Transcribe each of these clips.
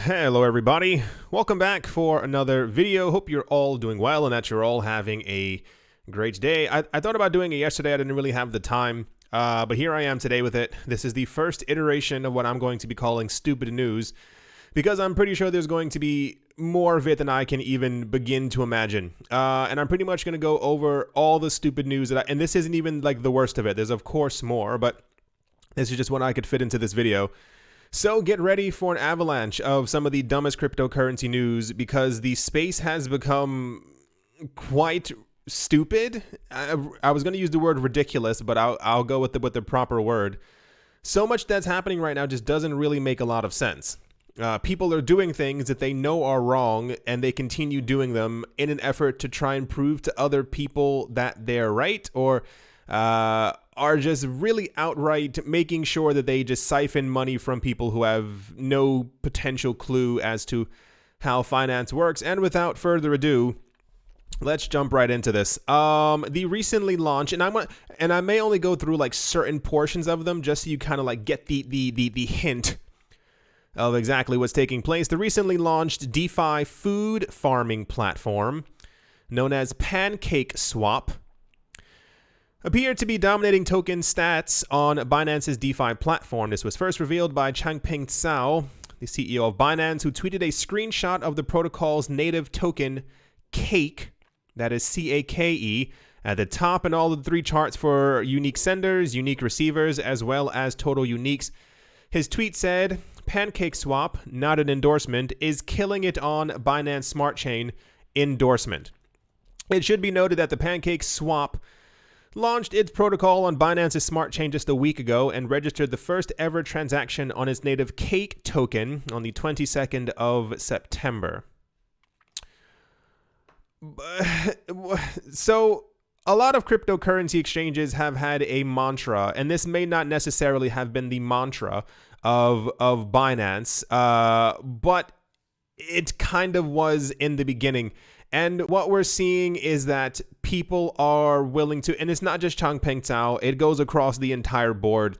Hello everybody, welcome back for another video. Hope you're all doing well and that you're all having a great day. I thought about doing it yesterday, I didn't really have the time, but here I am today with it. This is the first iteration of what I'm going to be calling stupid news, because I'm pretty sure there's going to be more of it than I can even begin to imagine. And I'm pretty much going to go over all the stupid news and this isn't even like the worst of it. There's of course more, but this is just what I could fit into this video. So get ready for an avalanche of some of the dumbest cryptocurrency news, because the space has become quite stupid. I was going to use the word ridiculous, but I'll go with the proper word. So much that's happening right now just doesn't really make a lot of sense. People are doing things that they know are wrong, and they continue doing them in an effort to try and prove to other people that they're right, or are just really outright making sure that they just siphon money from people who have no potential clue as to how finance works. And without further ado, let's jump right into this. The recently launched, and I may only go through like certain portions of them just so you kind of like get the hint of exactly what's taking place. The recently launched DeFi food farming platform known as PancakeSwap appeared to be dominating token stats on Binance's DeFi platform. This was first revealed by Changpeng Zhao, the CEO of Binance, who tweeted a screenshot of the protocol's native token, Cake, that is C-A-K-E, at the top, and all of the three charts for unique senders, unique receivers, as well as total uniques. His tweet said, "PancakeSwap, not an endorsement, is killing it on Binance Smart Chain endorsement." It should be noted that the PancakeSwap launched its protocol on Binance's smart chain just a week ago and registered the first ever transaction on its native Cake token on the 22nd of September. So a lot of cryptocurrency exchanges have had a mantra, and this may not necessarily have been the mantra of Binance, but it kind of was in the beginning. And what we're seeing is that people are willing to, and it's not just Changpeng Zhao, it goes across the entire board.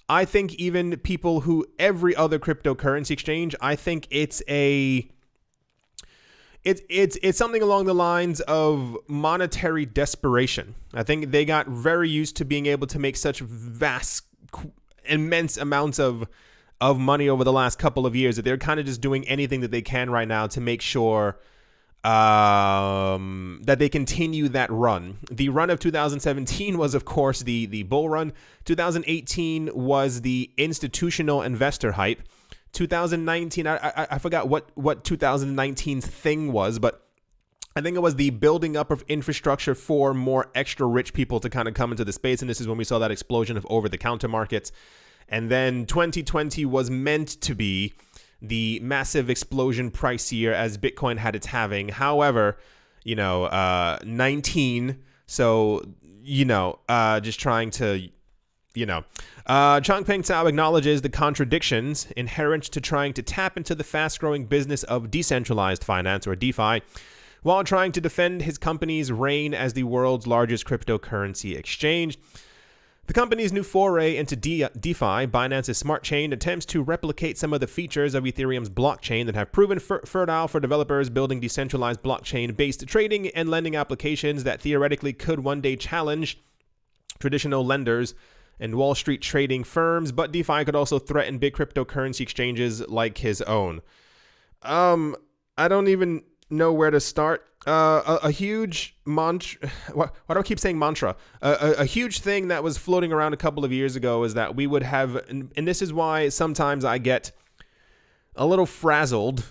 I think even people who, every other cryptocurrency exchange, I think it's something along the lines of monetary desperation. I think they got very used to being able to make such vast, immense amounts of money over the last couple of years that they're kind of just doing anything that they can right now to make sure that they continue that run. The run of 2017 was, of course, the bull run. 2018 was the institutional investor hype. 2019, I forgot what 2019's thing was, but I think it was the building up of infrastructure for more extra rich people to kind of come into the space. And this is when we saw that explosion of over-the-counter markets. And then 2020 was meant to be the massive explosion price year as Bitcoin had its halving. However, 19, so, just trying to, Changpeng Zhao acknowledges the contradictions inherent to trying to tap into the fast-growing business of decentralized finance, or DeFi, while trying to defend his company's reign as the world's largest cryptocurrency exchange. The company's new foray into DeFi, Binance's smart chain, attempts to replicate some of the features of Ethereum's blockchain that have proven fertile for developers building decentralized blockchain-based trading and lending applications that theoretically could one day challenge traditional lenders and Wall Street trading firms, but DeFi could also threaten big cryptocurrency exchanges like his own. I don't even know where to start. A huge mantra. Why do I keep saying mantra? A huge thing that was floating around a couple of years ago is that we would have, and this is why sometimes I get a little frazzled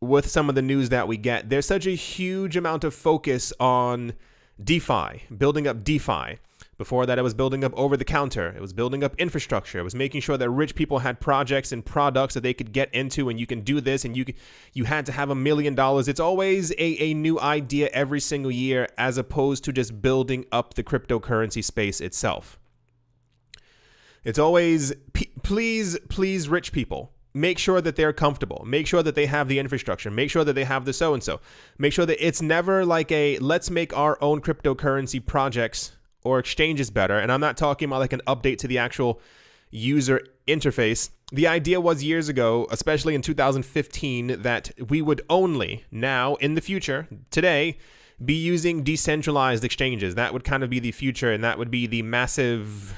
with some of the news that we get. There's such a huge amount of focus on DeFi, building up DeFi. Before that, it was building up over-the-counter. It was building up infrastructure. It was making sure that rich people had projects and products that they could get into, and you can do this, and you had to have $1 million. It's always a new idea every single year, as opposed to just building up the cryptocurrency space itself. It's always, please, rich people, make sure that they're comfortable. Make sure that they have the infrastructure. Make sure that they have the so-and-so. Make sure that it's never like let's make our own cryptocurrency projects or exchanges better. And I'm not talking about like an update to the actual user interface. The idea was years ago, especially in 2015, that we would only now, in the future, today, be using decentralized exchanges. That would kind of be the future, and that would be the massive,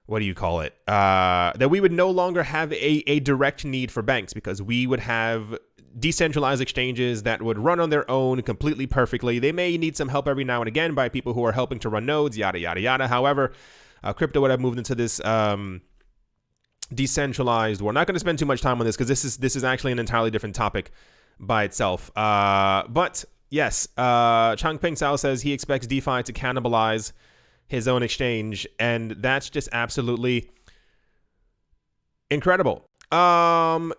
what do you call it? That we would no longer have a direct need for banks, because we would have decentralized exchanges that would run on their own completely perfectly. They may need some help every now and again by people who are helping to run nodes, yada, yada, yada. However, crypto would have moved into this decentralized war. Not going to spend too much time on this because this is actually an entirely different topic by itself. But yes, Changpeng Sao says he expects DeFi to cannibalize his own exchange, and that's just absolutely incredible.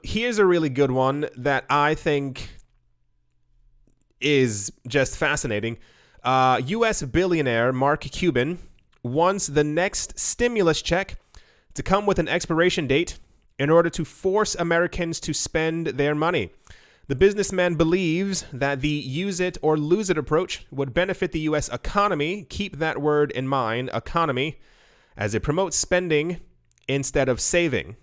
Here's a really good one that I think is just fascinating. U.S. billionaire Mark Cuban wants the next stimulus check to come with an expiration date in order to force Americans to spend their money. The businessman believes that the use it or lose it approach would benefit the U.S. economy. Keep that word in mind, economy, as it promotes spending instead of saving.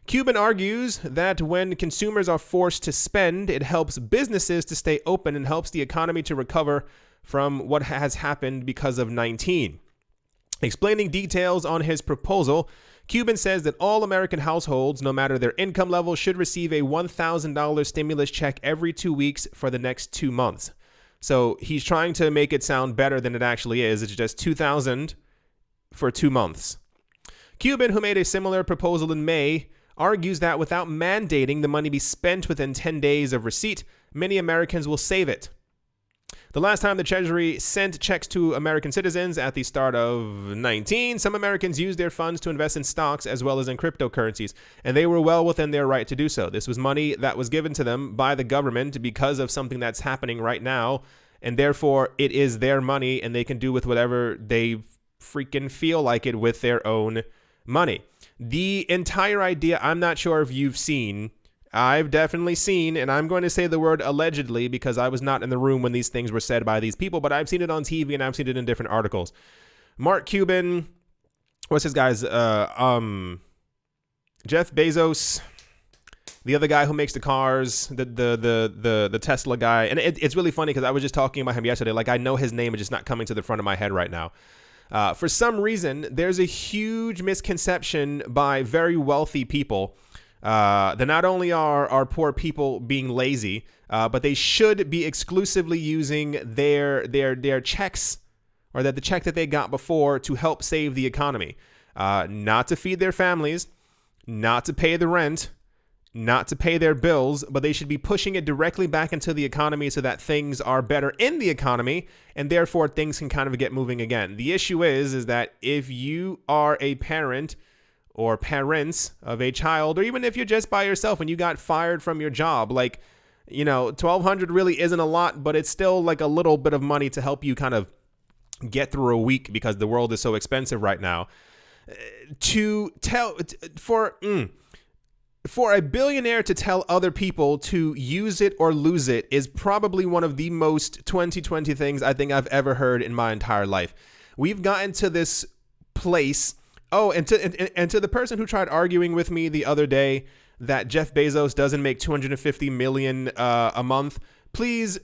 Cuban argues that when consumers are forced to spend, it helps businesses to stay open and helps the economy to recover from what has happened because of 19. Explaining details on his proposal, Cuban says that all American households, no matter their income level, should receive a $1,000 stimulus check every 2 weeks for the next 2 months. So he's trying to make it sound better than it actually is. It's just $2,000 for 2 months. Cuban, who made a similar proposal in May, argues that without mandating the money be spent within 10 days of receipt, many Americans will save it. The last time the Treasury sent checks to American citizens at the start of 19, some Americans used their funds to invest in stocks as well as in cryptocurrencies, and they were well within their right to do so. This was money that was given to them by the government because of something that's happening right now, and therefore it is their money, and they can do with whatever they freaking feel like it with their own money. The entire idea, I'm not sure if you've seen, I've definitely seen, and I'm going to say the word allegedly because I was not in the room when these things were said by these people, but I've seen it on TV and I've seen it in different articles. Mark Cuban, what's his guy's, Jeff Bezos, the other guy who makes the cars, the Tesla guy, and it's really funny because I was just talking about him yesterday. Like, I know his name is just not coming to the front of my head right now. For some reason, there's a huge misconception by very wealthy people that not only are poor people being lazy, but they should be exclusively using their checks, or that the check that they got before, to help save the economy, not to feed their families, not to pay the rent, not to pay their bills, but they should be pushing it directly back into the economy so that things are better in the economy, and therefore things can kind of get moving again. The issue is that if you are a parent or parents of a child, or even if you're just by yourself and you got fired from your job, like, you know, $1,200 really isn't a lot, but it's still like a little bit of money to help you kind of get through a week because the world is so expensive right now. For a billionaire to tell other people to use it or lose it is probably one of the most 2020 things I think I've ever heard in my entire life. We've gotten to this place. Oh, and to the person who tried arguing with me the other day that Jeff Bezos doesn't make $250 million a month, please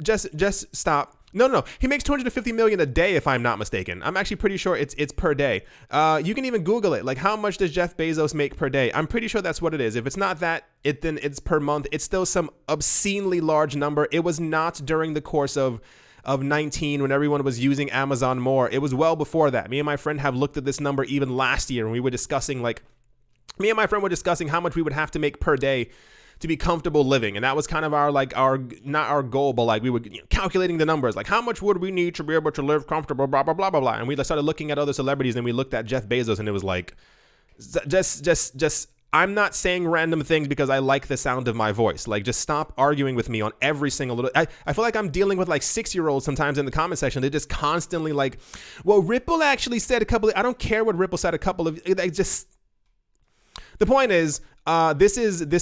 just stop. No. He makes $250 million a day, if I'm not mistaken. I'm actually pretty sure it's per day. You can even Google it. Like, how much does Jeff Bezos make per day? I'm pretty sure that's what it is. If it's not that, then it's per month. It's still some obscenely large number. It was not during the course of 19 when everyone was using Amazon more. It was well before that. Me and my friend have looked at this number even last year, and we were discussing, me and my friend were discussing how much we would have to make per day to be comfortable living. And that was kind of our not our goal, but we were calculating the numbers, like how much would we need to be able to live comfortable, blah, blah, blah, blah, blah. And we started looking at other celebrities, and we looked at Jeff Bezos, and it was like, just I'm not saying random things because I like the sound of my voice. Like, just stop arguing with me on every single little. I feel like I'm dealing with 6-year-olds sometimes in the comment section. They're just constantly like, well, Ripple actually said a couple of. I don't care what Ripple said. The point is, this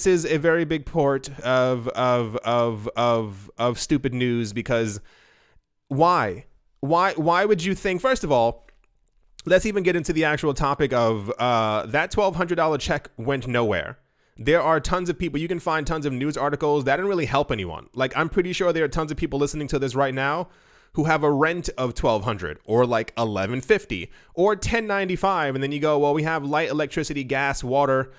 is a very big part of stupid news, because why would you think? First of all, let's even get into the actual topic of that $1,200 check went nowhere. There are tons of people, you can find tons of news articles that didn't really help anyone. Like, I'm pretty sure there are tons of people listening to this right now who have a rent of $1,200 or like $1,150 or $1,095. And then you go, well, we have light, electricity, gas, water,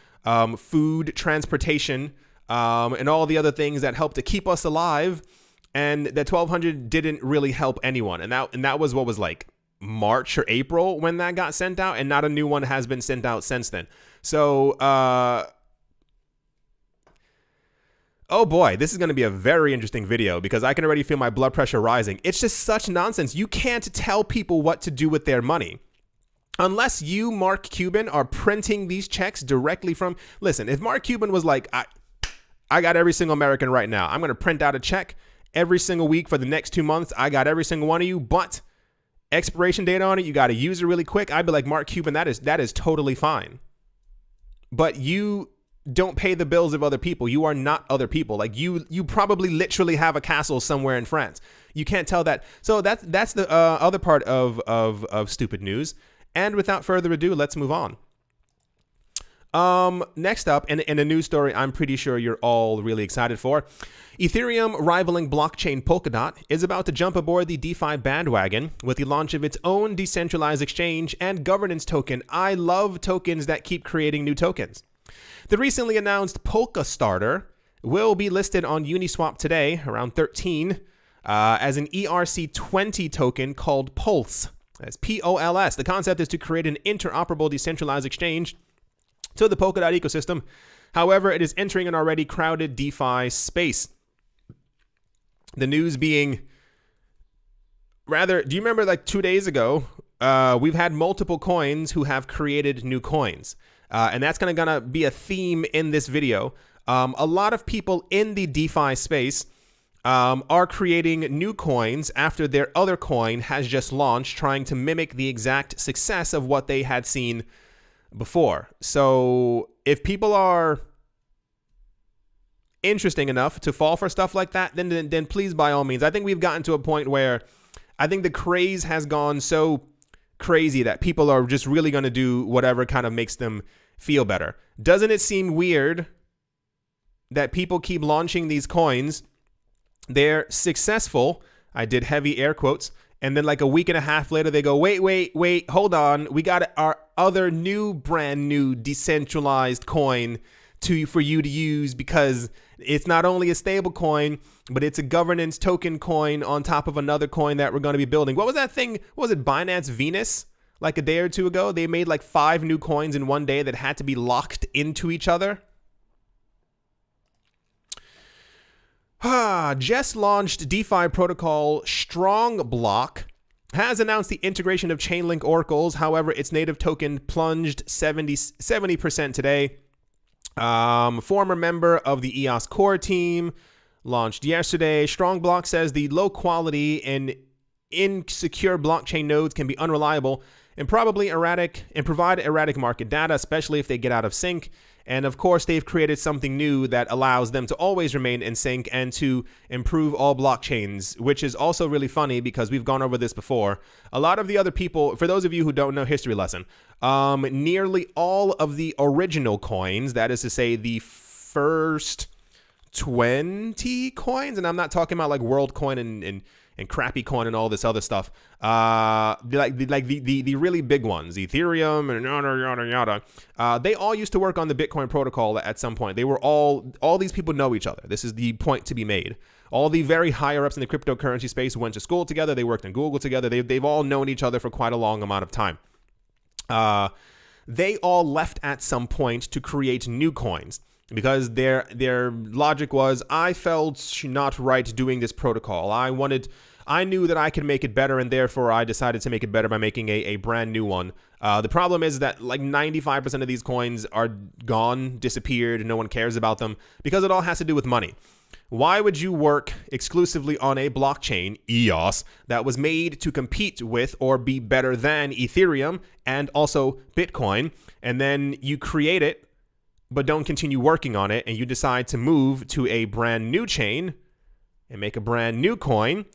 food, transportation, and all the other things that help to keep us alive. And that $1,200 didn't really help anyone. And that was what was like March or April when that got sent out, and not a new one has been sent out since then. So, oh boy, this is going to be a very interesting video because I can already feel my blood pressure rising. It's just such nonsense. You can't tell people what to do with their money. Unless you, Mark Cuban, are printing these checks directly from... Listen, if Mark Cuban was like, I got every single American right now. I'm going to print out a check every single week for the next 2 months. I got every single one of you, but expiration date on it, you got to use it really quick. I'd be like, Mark Cuban, that is totally fine. But you don't pay the bills of other people. You are not other people. Like you probably literally have a castle somewhere in France. You can't tell that. So that's the other part of stupid news. And without further ado, let's move on. Next up, in a news story I'm pretty sure you're all really excited for, Ethereum rivaling blockchain Polkadot is about to jump aboard the DeFi bandwagon with the launch of its own decentralized exchange and governance token. I love tokens that keep creating new tokens. The recently announced Polka Starter will be listed on Uniswap today, around 13, as an ERC20 token called Pulse. That's POLS. The concept is to create an interoperable decentralized exchange to the Polkadot ecosystem. However, it is entering an already crowded DeFi space. The news being, rather, do you remember like 2 days ago, we've had multiple coins who have created new coins. And that's gonna be a theme in this video. A lot of people in the DeFi space are creating new coins after their other coin has just launched, trying to mimic the exact success of what they had seen before. So if people are interesting enough to fall for stuff like that, then please, by all means. I think we've gotten to a point where I think the craze has gone so crazy that people are just really going to do whatever kind of makes them feel better. Doesn't it seem weird that people keep launching these coins? They're successful. I did heavy air quotes. And then like a week and a half later, they go, wait, hold on. We got our other brand new decentralized coin for you to use because it's not only a stable coin, but it's a governance token coin on top of another coin that we're going to be building. What was that thing? What was it? Binance Venus? Like a day or two ago, they made like 5 new coins in one day that had to be locked into each other. Just launched DeFi protocol Strongblock has announced the integration of Chainlink oracles. However, its native token plunged 70% today. Former member of the EOS core team launched yesterday. Strongblock says the low quality and insecure blockchain nodes can be unreliable and probably erratic and provide erratic market data, especially if they get out of sync. And of course, they've created something new that allows them to always remain in sync and to improve all blockchains, which is also really funny because we've gone over this before. A lot of the other people, for those of you who don't know, history lesson, nearly all of the original coins, that is to say the first 20 coins, and I'm not talking about like WorldCoin and crappy coin and all this other stuff, the really big ones, Ethereum and yada, they all used to work on the Bitcoin protocol at some point. They were all these people know each other. This is the point to be made. All the very higher ups in the cryptocurrency space went to school together. They worked in Google together. They've all known each other for quite a long amount of time. They all left at some point to create new coins because their logic was, I felt not right doing this protocol. I knew that I could make it better, and therefore I decided to make it better by making a brand new one. The problem is that like 95% of these coins are gone, disappeared, no one cares about them because it all has to do with money. Why would you work exclusively on a blockchain, EOS, that was made to compete with or be better than Ethereum and also Bitcoin, and then you create it but don't continue working on it, and you decide to move to a brand new chain and make a brand new coin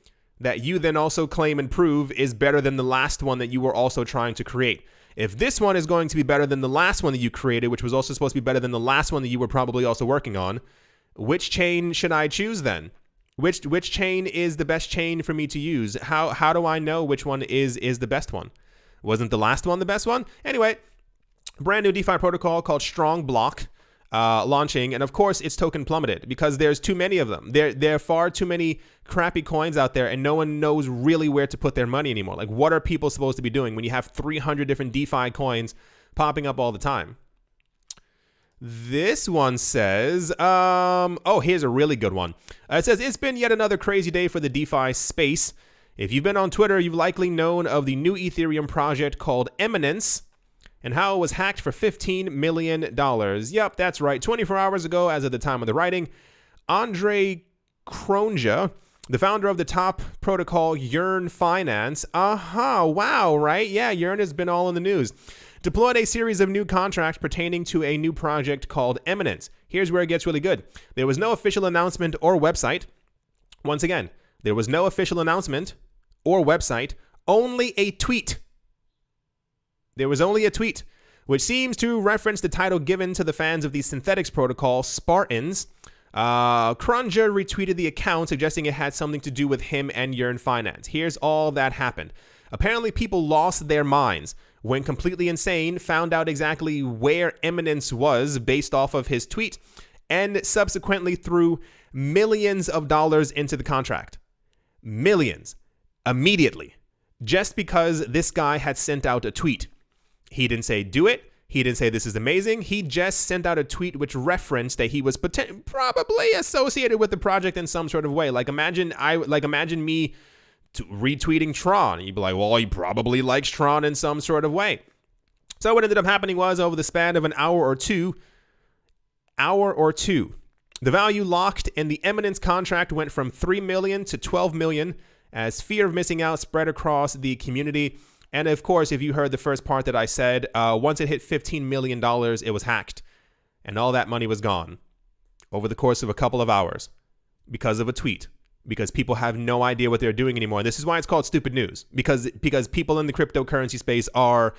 that you then also claim and prove is better than the last one that you were also trying to create. If this one is going to be better than the last one that you created, which was also supposed to be better than the last one that you were probably also working on, which chain should I choose then? Which chain is the best chain for me to use? How do I know which one is the best one? Wasn't the last one the best one? Anyway, brand new DeFi protocol called Strong Block launching, and of course its token plummeted because there's too many of them. There are far too many crappy coins out there, and no one knows really where to put their money anymore. Like, what are people supposed to be doing when you have 300 different DeFi coins popping up all the time? This one says, here's a really good one. It says, it's been yet another crazy day for the DeFi space. If you've been on Twitter, you've likely known of the new Ethereum project called Eminence and how it was hacked for $15 million. Yep, that's right. 24 hours ago, as of the time of the writing, Andre Kronja, the founder of the top protocol Yearn Finance, wow, right? Yeah, Yearn has been all in the news, deployed a series of new contracts pertaining to a new project called Eminence. Here's where it gets really good. There was no official announcement or website. Once again, there was no official announcement or website, only a tweet. There was only a tweet, which seems to reference the title given to the fans of the Synthetics protocol, Spartans. Kronja retweeted the account, suggesting it had something to do with him and Yearn Finance. Here's all that happened. Apparently, people lost their minds, went completely insane, found out exactly where Eminence was based off of his tweet, and subsequently threw millions of dollars into the contract. Millions. Immediately. Just because this guy had sent out a tweet. He didn't say do it. He didn't say this is amazing. He just sent out a tweet which referenced that he was probably associated with the project in some sort of way. Like imagine me retweeting Tron. You'd be like, well, he probably likes Tron in some sort of way. So what ended up happening was, over the span of an hour or two, the value locked in the Eminence contract went from 3 million to 12 million as fear of missing out spread across the community. And of course, if you heard the first part that I said, once it hit $15 million, it was hacked. And all that money was gone over the course of a couple of hours because of a tweet. Because people have no idea what they're doing anymore. And this is why it's called stupid news. Because people in the cryptocurrency space are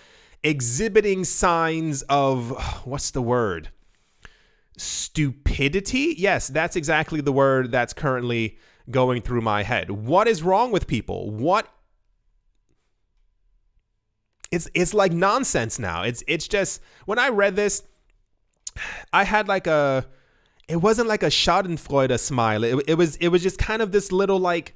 exhibiting signs of, what's the word? Stupidity? Yes, that's exactly the word that's currently going through my head. What is wrong with people? It's like nonsense now. It's just, when I read this, I had it wasn't like a schadenfreude smile. It was just kind of this little like,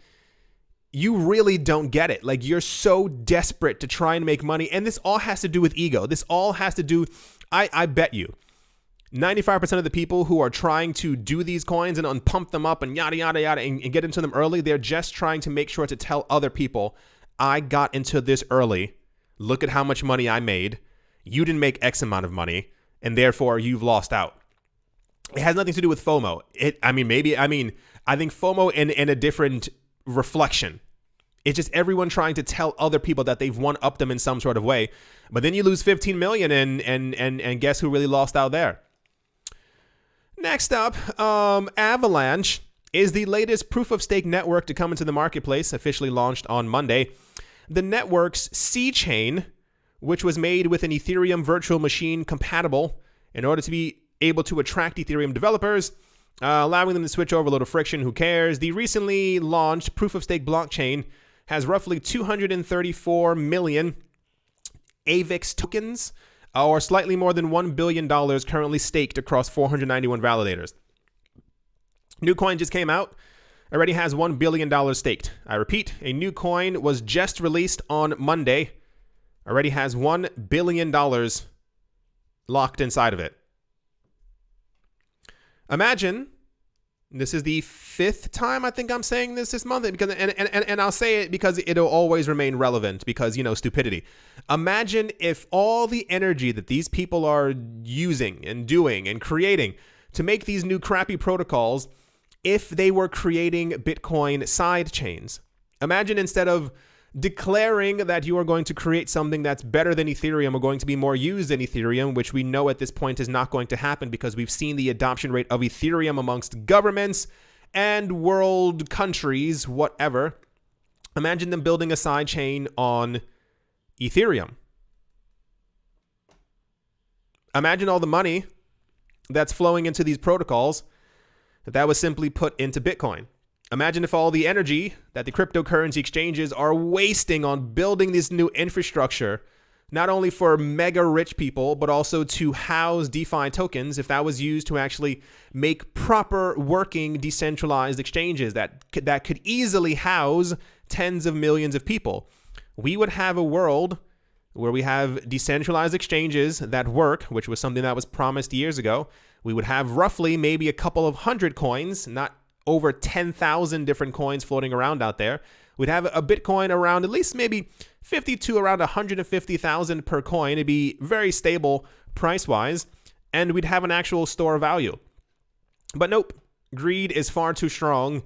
you really don't get it. Like, you're so desperate to try and make money. And this all has to do with ego. This all has to do, I bet you, 95% of the people who are trying to do these coins and pump them up and yada, yada, yada, and get into them early, they're just trying to make sure to tell other people, I got into this early. Look at how much money I made. You didn't make X amount of money, and therefore you've lost out. It has nothing to do with FOMO. I think FOMO in a different reflection. It's just everyone trying to tell other people that they've one-upped them in some sort of way. But then you lose 15 million and guess who really lost out there? Next up, Avalanche is the latest proof-of-stake network to come into the marketplace, officially launched on Monday. The network's C-chain, which was made with an Ethereum virtual machine compatible in order to be able to attract Ethereum developers, allowing them to switch over a little friction. Who cares? The recently launched proof-of-stake blockchain has roughly 234 million AVIX tokens, or slightly more than $1 billion currently staked across 491 validators. New coin just came out. Already has $1 billion staked. I repeat, a new coin was just released on Monday. Already has $1 billion locked inside of it. Imagine, this is the 5th time I think I'm saying this month, because and I'll say it because it'll always remain relevant because, stupidity. Imagine if all the energy that these people are using and doing and creating to make these new crappy protocols, if they were creating Bitcoin side chains. Imagine, instead of declaring that you are going to create something that's better than Ethereum or going to be more used than Ethereum, which we know at this point is not going to happen because we've seen the adoption rate of Ethereum amongst governments and world countries, whatever. Imagine them building a side chain on Ethereum. Imagine all the money that's flowing into these protocols that was simply put into Bitcoin. Imagine if all the energy that the cryptocurrency exchanges are wasting on building this new infrastructure, not only for mega rich people, but also to house DeFi tokens, if that was used to actually make proper working decentralized exchanges that could easily house tens of millions of people. We would have a world where we have decentralized exchanges that work, which was something that was promised years ago. We would have roughly maybe a couple of hundred coins, not over 10,000 different coins floating around out there. We'd have a Bitcoin around at least maybe 50 to around 150,000 per coin. It'd be very stable price-wise, and we'd have an actual store of value. But nope, greed is far too strong,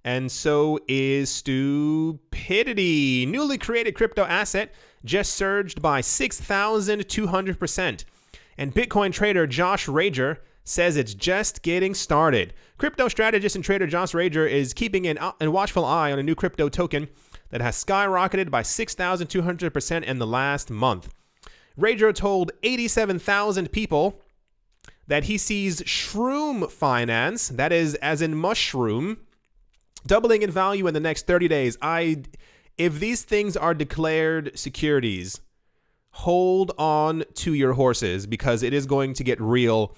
and so is stupidity. Newly created crypto asset just surged by 6,200%. And Bitcoin trader Josh Rager says it's just getting started. Crypto strategist and trader Josh Rager is keeping a watchful eye on a new crypto token that has skyrocketed by 6,200% in the last month. Rager told 87,000 people that he sees shroom finance, that is as in mushroom, doubling in value in the next 30 days. If these things are declared securities, hold on to your horses, because it is going to get real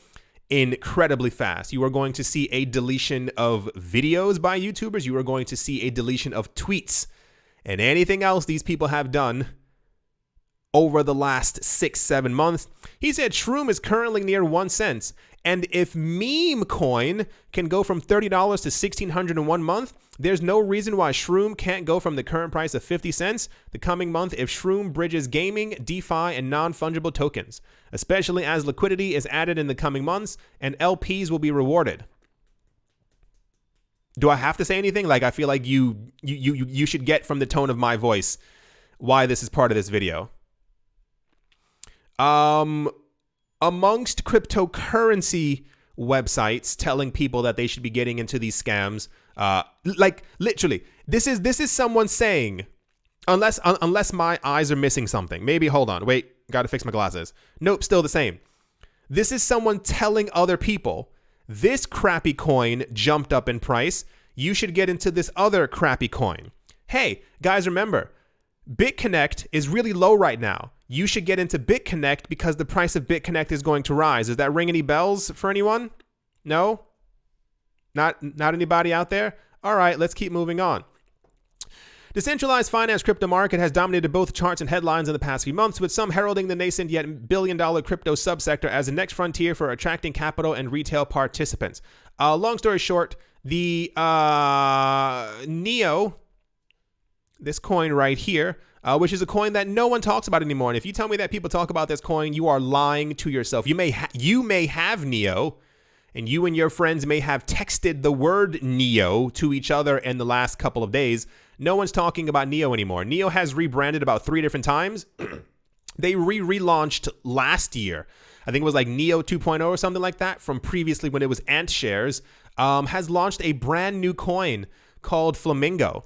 incredibly fast. You are going to see a deletion of videos by YouTubers. You are going to see a deletion of tweets and anything else these people have done over the last 6-7 months. He said Shroom is currently near 1 cent. And if meme coin can go from $30 to $1,600 in 1 month, there's no reason why Shroom can't go from the current price of 50 cents the coming month if Shroom bridges gaming, DeFi, and non-fungible tokens, especially as liquidity is added in the coming months and LPs will be rewarded. Do I have to say anything? Like, I feel like you should get from the tone of my voice why this is part of this video. Amongst cryptocurrency websites telling people that they should be getting into these scams, like literally, this is someone saying, unless my eyes are missing something. Maybe, hold on, wait, got to fix my glasses. Nope, still the same. This is someone telling other people, this crappy coin jumped up in price. You should get into this other crappy coin. Hey, guys, remember, BitConnect is really low right now. You should get into BitConnect because the price of BitConnect is going to rise. Does that ring any bells for anyone? No? Not anybody out there? All right, let's keep moving on. Decentralized finance crypto market has dominated both charts and headlines in the past few months, with some heralding the nascent yet billion-dollar crypto subsector as the next frontier for attracting capital and retail participants. Long story short, the Neo, this coin right here, which is a coin that no one talks about anymore. And if you tell me that people talk about this coin, you are lying to yourself. You may have Neo, and you and your friends may have texted the word Neo to each other in the last couple of days. No one's talking about Neo anymore. Neo has rebranded about 3 different times. They relaunched last year. I think it was like Neo 2.0 or something like that from previously when it was Ant Shares. Has launched a brand new coin called Flamingo.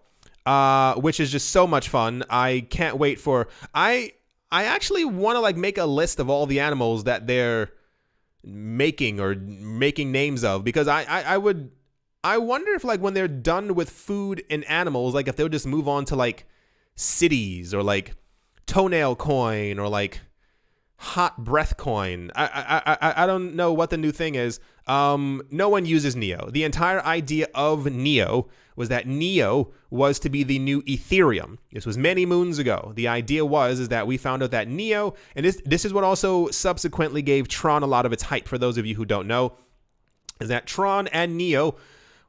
Which is just so much fun. I can't wait for... I actually want to like make a list of all the animals that they're making names of, because I wonder if like when they're done with food and animals, like if they'll just move on to like cities or like toenail coin or like hot breath coin. I don't know what the new thing is. No one uses Neo. The entire idea of Neo was that Neo was to be the new Ethereum. This was many moons ago. The idea is that we found out that Neo, and this is what also subsequently gave Tron a lot of its hype, for those of you who don't know, is that Tron and Neo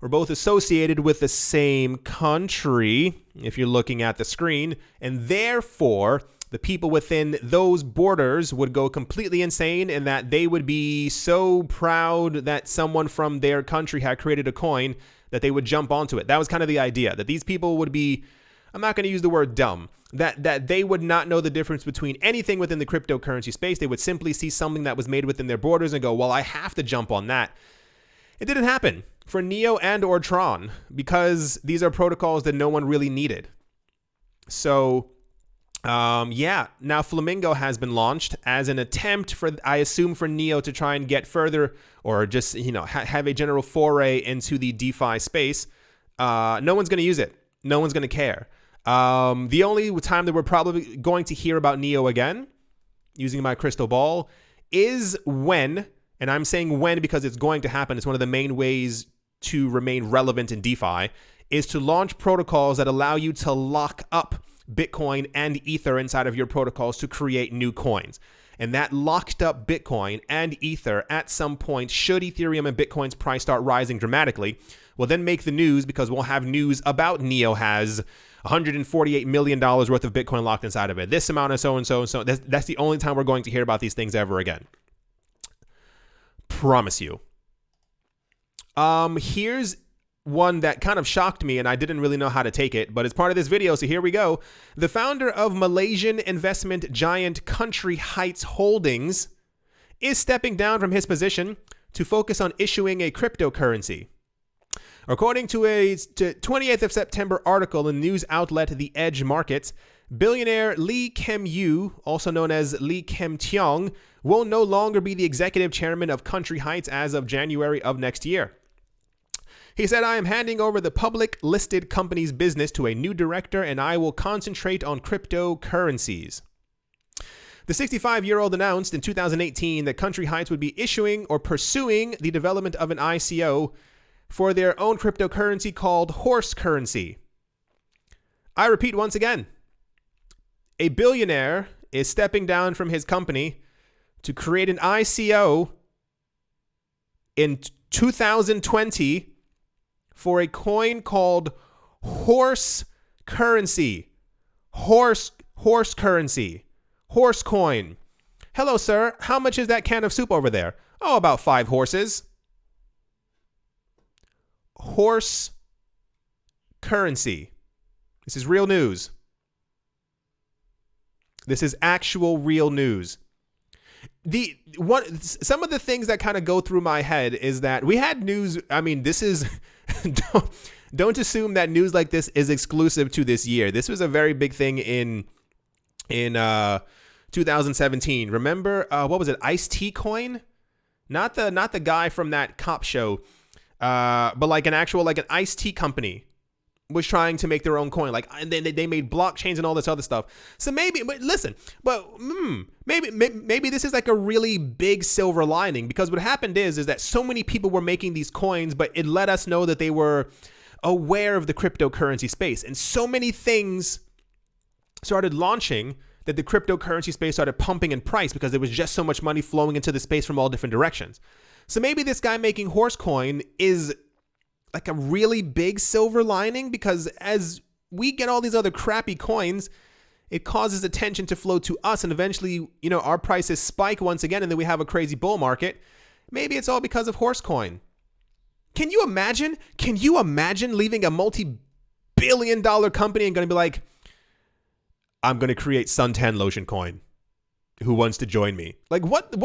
were both associated with the same country, if you're looking at the screen, and therefore the people within those borders would go completely insane, and that they would be so proud that someone from their country had created a coin that they would jump onto it. That was kind of the idea, that these people would be, I'm not going to use the word dumb, that they would not know the difference between anything within the cryptocurrency space. They would simply see something that was made within their borders and go, well, I have to jump on that. It didn't happen for Neo and or Tron, because these are protocols that no one really needed. So yeah, now Flamingo has been launched as an attempt for, I assume, for Neo to try and get further, or just, have a general foray into the DeFi space. No one's going to use it. No one's going to care. The only time that we're probably going to hear about Neo again, using my crystal ball, is when, and I'm saying when because it's going to happen, it's one of the main ways to remain relevant in DeFi, is to launch protocols that allow you to lock up Bitcoin and Ether inside of your protocols to create new coins. And that locked up Bitcoin and Ether at some point, should Ethereum and Bitcoin's price start rising dramatically, will then make the news, because we'll have news about Neo has $148 million worth of Bitcoin locked inside of it. This amount of so and so and so. That's the only time we're going to hear about these things ever again. Promise you. Here's one that kind of shocked me and I didn't really know how to take it, but it's part of this video, so here we go. The founder of Malaysian investment giant Country Heights Holdings is stepping down from his position to focus on issuing a cryptocurrency. According to a 28th of September article in news outlet The Edge Markets, billionaire Lee Kem-yu, also known as Lee Kem-tiong, will no longer be the executive chairman of Country Heights as of January of next year. He said, "I am handing over the public listed company's business to a new director, and I will concentrate on cryptocurrencies." The 65-year-old announced in 2018 that Country Heights would be issuing or pursuing the development of an ICO for their own cryptocurrency called horse currency. I repeat once again, a billionaire is stepping down from his company to create an ICO in 2020 for a coin called horse currency. Horse currency. Horse coin. Hello, sir. How much is that can of soup over there? Oh, about 5 horses. Horse currency. This is real news. This is actual real news. Some of the things that kind of go through my head is that we had news. I mean, this is don't assume that news like this is exclusive to this year. This was a very big thing in 2017. Remember, what was it? Ice-T coin? Not the guy from that cop show, but like an Ice-T company was trying to make their own coin, and they made blockchains and all this other stuff. So maybe this is like a really big silver lining, because what happened is that so many people were making these coins, but it let us know that they were aware of the cryptocurrency space, and so many things started launching that the cryptocurrency space started pumping in price because there was just so much money flowing into the space from all different directions. So maybe this guy making horse coin is like a really big silver lining, because as we get all these other crappy coins, it causes attention to flow to us, and eventually, our prices spike once again, and then we have a crazy bull market. Maybe it's all because of horse coin. Can you imagine leaving a multi-billion-dollar company and going to be like, I'm going to create suntan lotion coin. Who wants to join me? Like what's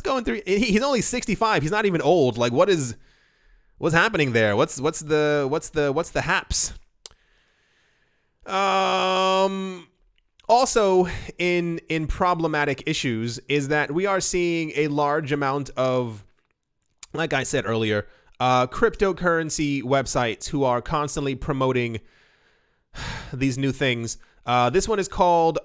going through? He's only 65. He's not even old. Like, what's happening there? What's the haps? Also in problematic issues is that we are seeing a large amount of, like I said earlier, cryptocurrency websites who are constantly promoting these new things. This one is called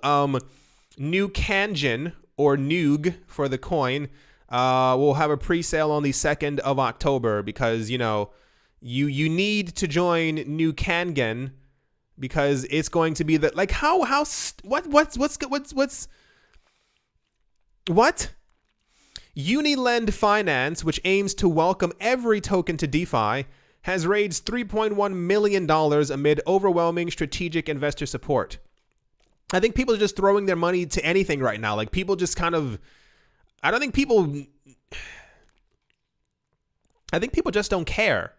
New Kanjin, or Noog for the coin. We'll have a pre-sale on the 2nd of October because, you need to join New Kangen, because it's going to be what? Unilend Finance, which aims to welcome every token to DeFi, has raised $3.1 million amid overwhelming strategic investor support. I think people are just throwing their money to anything right now. Like, people just I think people just don't care.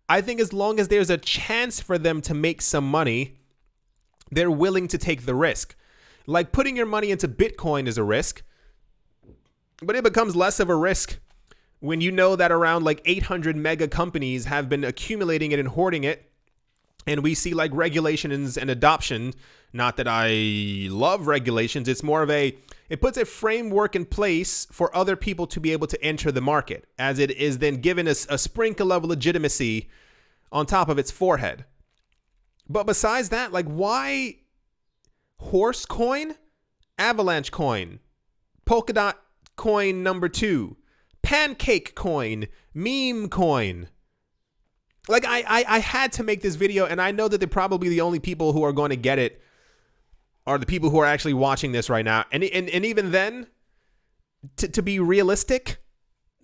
I think as long as there's a chance for them to make some money, they're willing to take the risk. Like, putting your money into Bitcoin is a risk, but it becomes less of a risk when you know that around like 800 mega companies have been accumulating it and hoarding it, and we see like regulations and adoption. Not that I love regulations. It's more of it puts a framework in place for other people to be able to enter the market, as it is then given us a sprinkle of legitimacy on top of its forehead. But besides that, like, why horse coin, Avalanche coin, polka dot coin number 2, pancake coin, meme coin? Like, I had to make this video, and I know that they're probably the only people who are going to get it are the people who are actually watching this right now. And even then, to be realistic,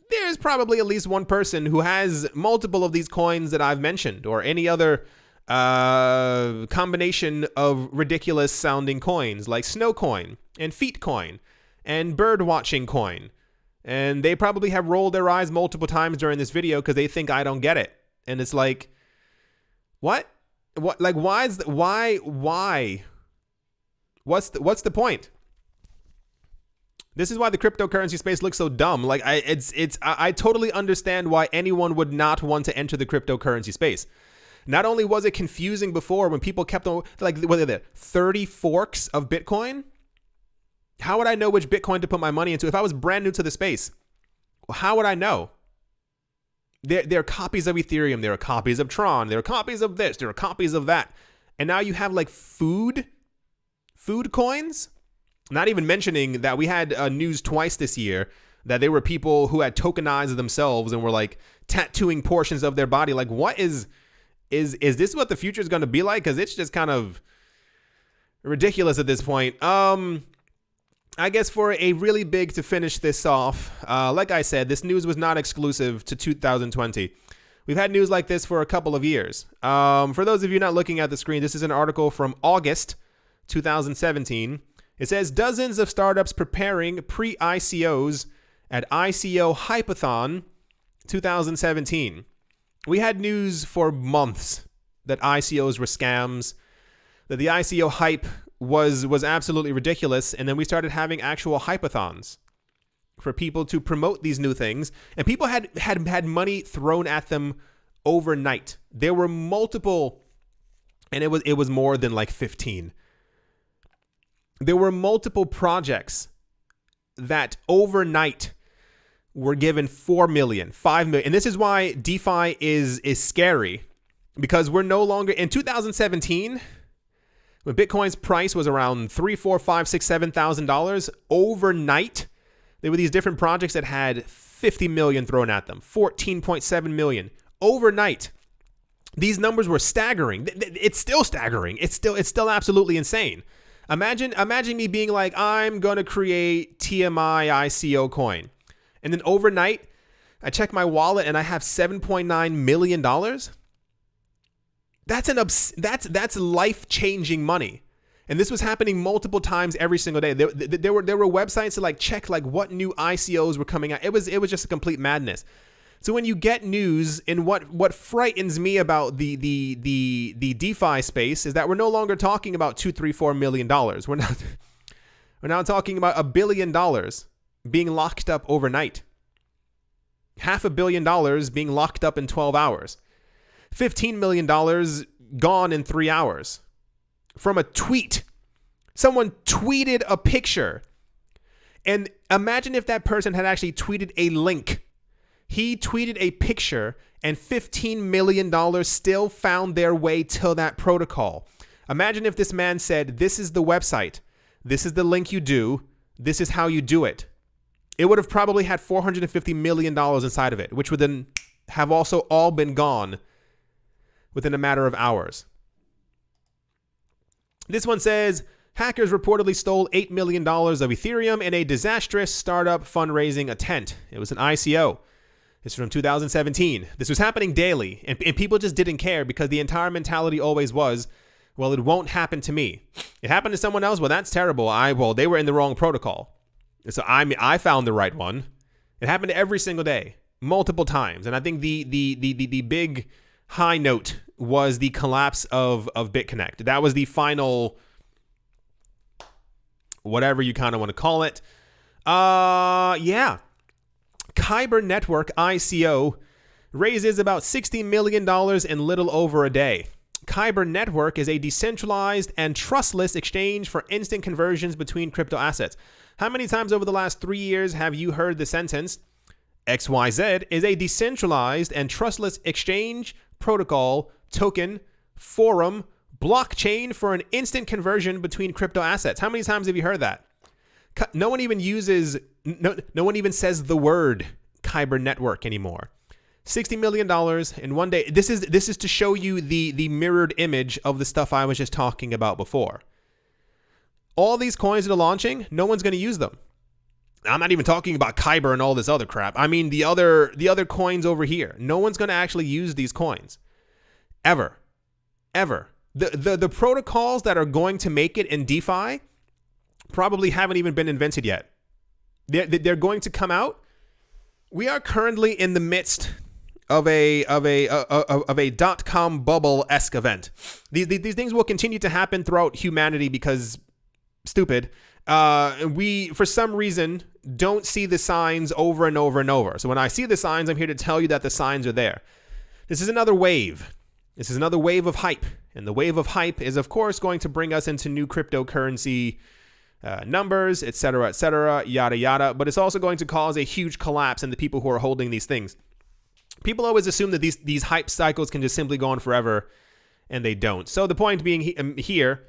there's probably at least one person who has multiple of these coins that I've mentioned, or any other combination of ridiculous sounding coins like snow coin and feet coin and bird watching coin. And they probably have rolled their eyes multiple times during this video because they think I don't get it. And it's like, what? Like, why? What's the point? This is why the cryptocurrency space looks so dumb. Like, I totally understand why anyone would not want to enter the cryptocurrency space. Not only was it confusing before when people kept on, like, what are there, 30 forks of Bitcoin? How would I know which Bitcoin to put my money into if I was brand new to the space? Well, how would I know? There are copies of Ethereum. There are copies of Tron. There are copies of this. There are copies of that. And now you have like food coins. Not even mentioning that we had news twice this year that there were people who had tokenized themselves and were like tattooing portions of their body. Like, what is this what the future is going to be like? Because it's just kind of ridiculous at this point. I guess for a really big to finish this off, like I said, this news was not exclusive to 2020. We've had news like this for a couple of years. For those of you not looking at the screen, this is an article from August 2017. It says dozens of startups preparing pre-ICOs at ICO Hypathon 2017. We had news for months that ICOs were scams, that the ICO hype was absolutely ridiculous, and then we started having actual hypathons for people to promote these new things, and people had money thrown at them overnight. There were multiple, and it was more than like 15. There were multiple projects that overnight were given 4 million, 5 million. And this is why DeFi is scary, because we're no longer in 2017 when Bitcoin's price was around $3,000, $4,000, $5,000, $6,000, $7,000 overnight. There were these different projects that had 50 million thrown at them, 14.7 million overnight. These numbers were staggering. It's still staggering. It's still absolutely insane. Imagine me being like, I'm going to create TMI ICO coin. And then overnight, I check my wallet and I have $7.9 million. That's life-changing money. And this was happening multiple times every single day. There were websites to like check like what new ICOs were coming out. It was just a complete madness. So when you get news, and what frightens me about the DeFi space is that we're no longer talking about $2, $3, $4 million. We're now talking about $1 billion being locked up overnight. $500 million being locked up in 12 hours. $15 million gone in 3 hours. From a tweet. Someone tweeted a picture. And imagine if that person had actually tweeted a link. He tweeted a picture and $15 million still found their way to that protocol. Imagine if this man said, this is the website. This is the link you do. This is how you do it. It would have probably had $450 million inside of it, which would then have also all been gone within a matter of hours. This one says, hackers reportedly stole $8 million of Ethereum in a disastrous startup fundraising attempt. It was an ICO. This is from 2017. This was happening daily, and people just didn't care because the entire mentality always was, well, it won't happen to me. It happened to someone else. Well, that's terrible. They were in the wrong protocol. So I found the right one. It happened every single day, multiple times. And I think the big high note was the collapse of BitConnect. That was the final, whatever you kind of want to call it. Yeah. Kyber Network ICO raises about $60 million in little over a day. Kyber Network is a decentralized and trustless exchange for instant conversions between crypto assets. How many times over the last 3 years have you heard the sentence, XYZ is a decentralized and trustless exchange, protocol, token, forum, blockchain for an instant conversion between crypto assets? How many times have you heard that? No one even says the word Kyber Network anymore. $60 million in one day. This is to show you the mirrored image of the stuff I was just talking about before. All these coins that are launching, no one's going to use them. I'm not even talking about Kyber and all this other crap. I mean the other coins over here. No one's going to actually use these coins. Ever. The protocols that are going to make it in DeFi probably haven't even been invented yet. They're going to come out. We are currently in the midst of a .com bubble-esque event. These things will continue to happen throughout humanity because stupid. We, for some reason, don't see the signs over and over and over. So when I see the signs, I'm here to tell you that the signs are there. This is another wave. This is another wave of hype. And the wave of hype is, of course, going to bring us into new cryptocurrency numbers, et cetera, yada, yada. But it's also going to cause a huge collapse in the people who are holding these things. People always assume that these hype cycles can just simply go on forever, and they don't. So the point being here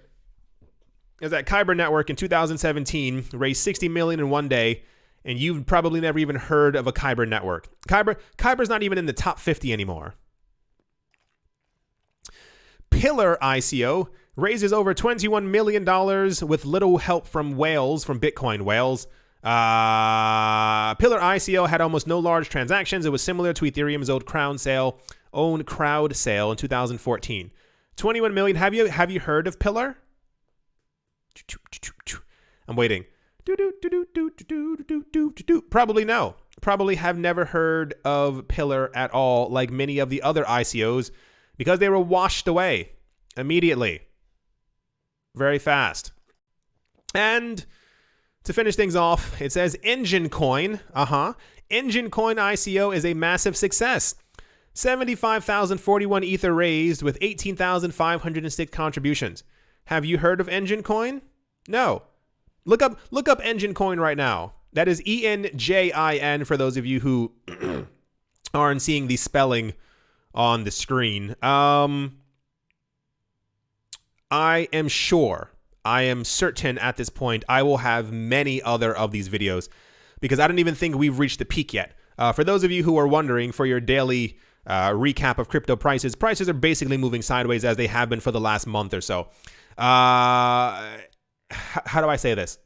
is that Kyber Network in 2017 raised $60 million in one day, and you've probably never even heard of a Kyber Network. Kyber's not even in the top 50 anymore. Pillar ICO raises over $21 million with little help from whales, from Bitcoin whales. Pillar ICO had almost no large transactions. It was similar to Ethereum's own crowd sale in 2014. 21 million. Have you heard of Pillar? I'm waiting. Probably no. Probably have never heard of Pillar at all, like many of the other ICOs, because they were washed away immediately. Very fast. And to finish things off, it says Engine Coin. Engine Coin ICO is a massive success. 75,041 Ether raised with 18,506 contributions. Have you heard of Engine Coin? No. Look up Engine Coin right now. That is ENJIN for those of you who aren't seeing the spelling on the screen. I am certain at this point I will have many other of these videos because I don't even think we've reached the peak yet. For those of you who are wondering, for your daily recap of crypto prices are basically moving sideways as they have been for the last month or so. How do I say this?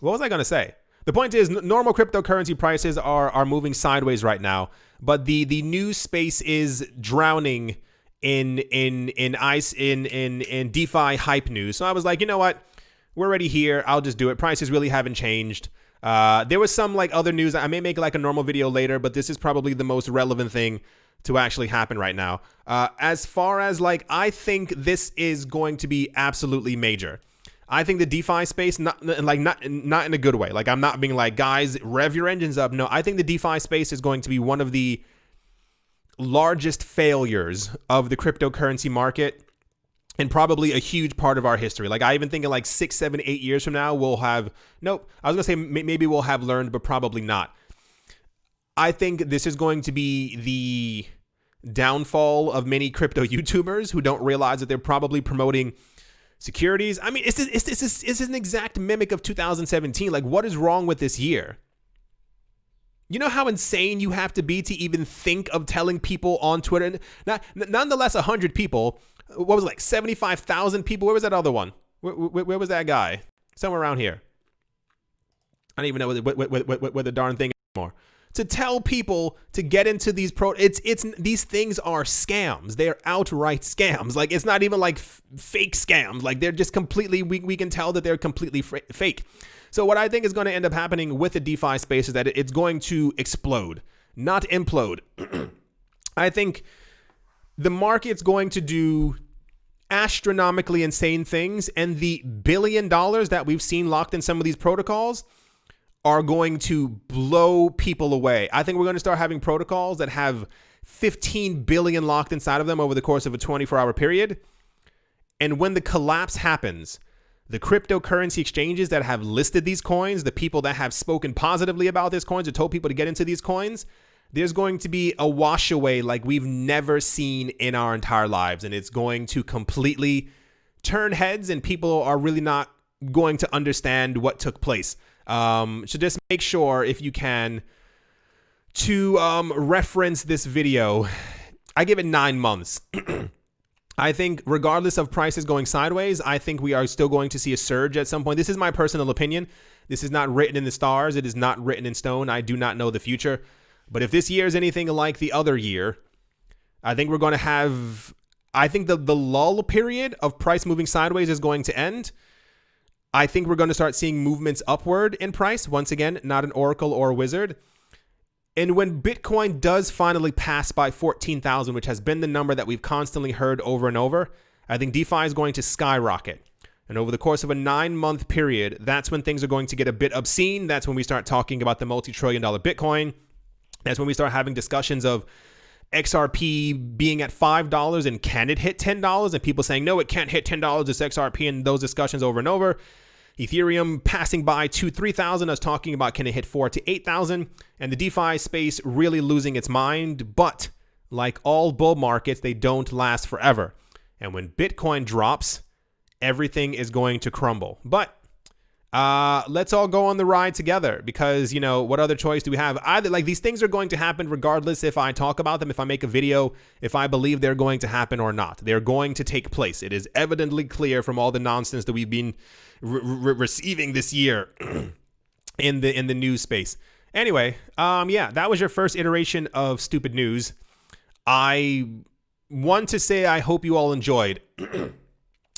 What was I going to say? The point is, normal cryptocurrency prices are moving sideways right now, but the news space is drowning in DeFi hype news. So I was like, you know what? We're already here. I'll just do it. Prices really haven't changed. There was some like other news. I may make like a normal video later, but this is probably the most relevant thing to actually happen right now. As far as like, I think this is going to be absolutely major. I think the DeFi space, not in a good way. Like, I'm not being like, guys, rev your engines up. No, I think the DeFi space is going to be one of the largest failures of the cryptocurrency market and probably a huge part of our history. Like, I even think in like 6, 7, 8 years from now, we'll have, nope, I was gonna say maybe we'll have learned, but probably not. I think this is going to be the downfall of many crypto YouTubers who don't realize that they're probably promoting securities. I mean, it's an exact mimic of 2017. Like, what is wrong with this year? You know how insane you have to be to even think of telling people on Twitter? Nonetheless, 100 people. What was it, like 75,000 people? Where was that other one? Where was that guy? Somewhere around here. I don't even know what the darn thing is anymore. To tell people to get into these these things are scams. They're outright scams. Like, it's not even like fake scams. Like, they're just completely, we can tell that they're completely fake. So what I think is going to end up happening with the DeFi space is that it's going to explode, not implode. I think the market's going to do astronomically insane things, and the $1 billion that we've seen locked in some of these protocols are going to blow people away. I think we're going to start having protocols that have 15 billion locked inside of them over the course of a 24-hour period. And when the collapse happens, the cryptocurrency exchanges that have listed these coins, the people that have spoken positively about these coins or told people to get into these coins, there's going to be a wash away like we've never seen in our entire lives. And it's going to completely turn heads, and people are really not going to understand what took place. So just make sure, if you can, to reference this video. I give it 9 months. I think regardless of prices going sideways, I think we are still going to see a surge at some point. This is my personal opinion. This is not written in the stars. It is not written in stone. I do not know the future. But if this year is anything like the other year, I think we're going to have, I think the lull period of price moving sideways is going to end. I think we're going to start seeing movements upward in price. Once again, not an oracle or a wizard. And when Bitcoin does finally pass by 14,000, which has been the number that we've constantly heard over and over, I think DeFi is going to skyrocket. And over the course of a 9-month period, that's when things are going to get a bit obscene. That's when we start talking about the multi-trillion-dollar Bitcoin. That's when we start having discussions of XRP being at $5 and can it hit $10? And people saying, no, it can't hit $10. It's XRP, and those discussions over and over. Ethereum passing by 2,000-3,000. Us talking about can it hit 4,000 to 8,000, and the DeFi space really losing its mind. But like all bull markets, they don't last forever. And when Bitcoin drops, everything is going to crumble. But let's all go on the ride together, because, you know, what other choice do we have? Either, like, these things are going to happen regardless if I talk about them, if I make a video, if I believe they're going to happen or not. They're going to take place. It is evidently clear from all the nonsense that we've been receiving this year in the news space. Anyway, yeah, that was your first iteration of stupid news. I want to say I hope you all enjoyed.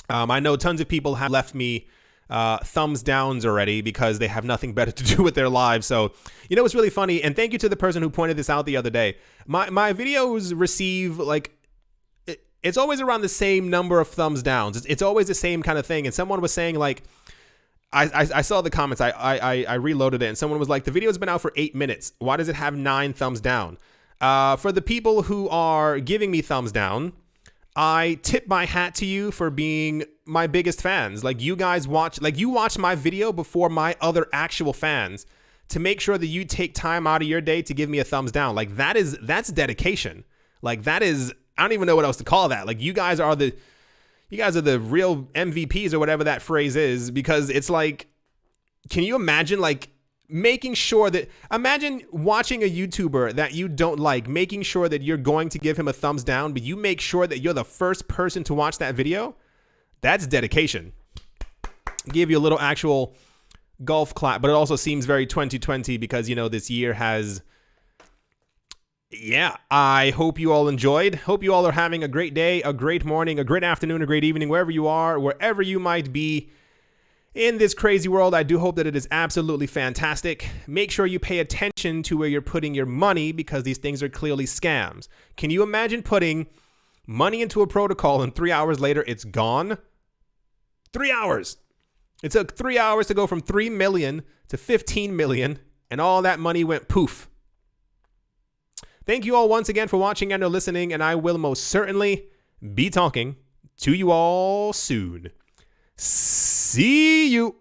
I know tons of people have left me thumbs downs already because they have nothing better to do with their lives. So, you know, it's really funny. And thank you to the person who pointed this out the other day. My videos receive, like, it's always around the same number of thumbs downs. It's always the same kind of thing. And someone was saying, like, I saw the comments. I reloaded it, and someone was like, the video's been out for 8 minutes. Why does it have 9 thumbs down? For the people who are giving me thumbs down, I tip my hat to you for being my biggest fans. Like, you guys watch my video before my other actual fans to make sure that you take time out of your day to give me a thumbs down. Like, that's dedication. Like, that is, I don't even know what else to call that. Like, you guys are the real MVPs or whatever that phrase is, because it's like, can you imagine, like, making sure that, imagine watching a YouTuber that you don't like, making sure that you're going to give him a thumbs down, but you make sure that you're the first person to watch that video? That's dedication. Give you a little actual golf clap, but it also seems very 2020 because, you know, this year has, yeah, I hope you all enjoyed. Hope you all are having a great day, a great morning, a great afternoon, a great evening, wherever you are, wherever you might be in this crazy world. I do hope that it is absolutely fantastic. Make sure you pay attention to where you're putting your money, because these things are clearly scams. Can you imagine putting money into a protocol and 3 hours later it's gone? 3 hours. It took 3 hours to go from 3 million to 15 million, and all that money went poof. Thank you all once again for watching and or listening, and I will most certainly be talking to you all soon. See you.